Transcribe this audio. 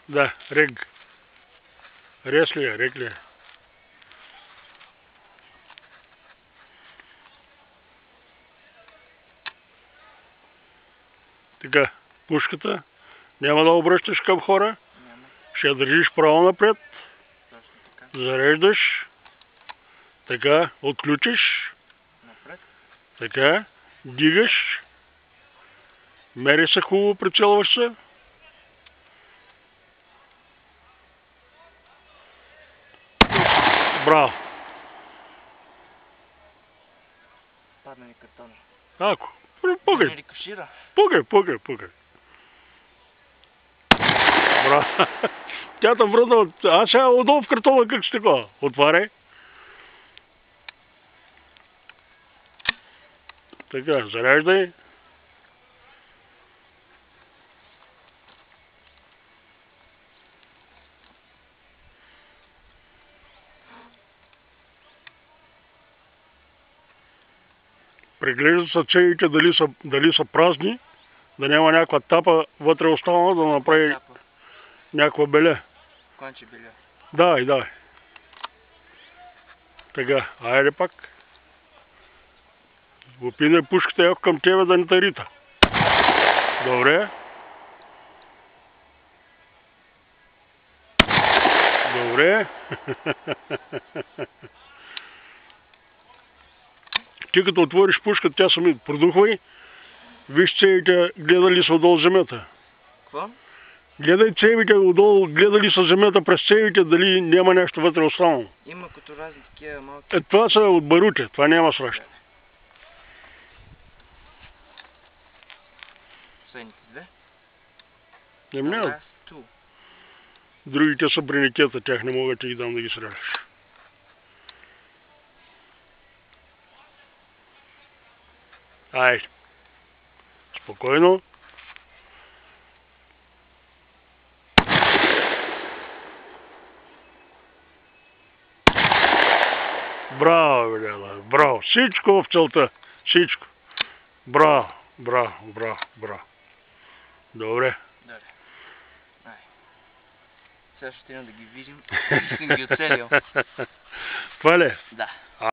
Да, рег. Рез ли е, рег ли е? Така, пушката. Няма да обръщаш към хора. Няма. Ще я държиш право напред. Точно така. Зареждаш. Така, отключиш. Напред. Така, дигаш. Мери се хубаво, прицелваш се. Браво. Падна ми картона. Ако. Пукай. Не рикошира. Пукай. Браво. Тя те връдна от... Аз сега отдолу в картона как ще такова. Отваряй. Така, зареждай. Преглежда са цевите дали са празни, да няма някаква тапа вътре останала, да направи някаква беле. Конче беле. Давай. Така, айде пак. Опинай пушката яко към тебе да не те рита. Добре. Ти като отвориш пушката, тя сами продухвай. Виж цевите, гледали са отдолу земята. Какво? Гледай цевите отдолу, гледали са земята през цевите, дали няма нещо вътре останало. Има като разни такива малки. Това са от барути, това няма страшно. Последните две. Няма. Другите са бренекета, тях не мога да ти ги дам да ги среляш. Айде. Спокойно. Браво, беляла, браво. Всичко в целта. Всичко. Браво. Добре. Сега ще трябва да ги видим. Искам ги оцелил. Това ли? Да.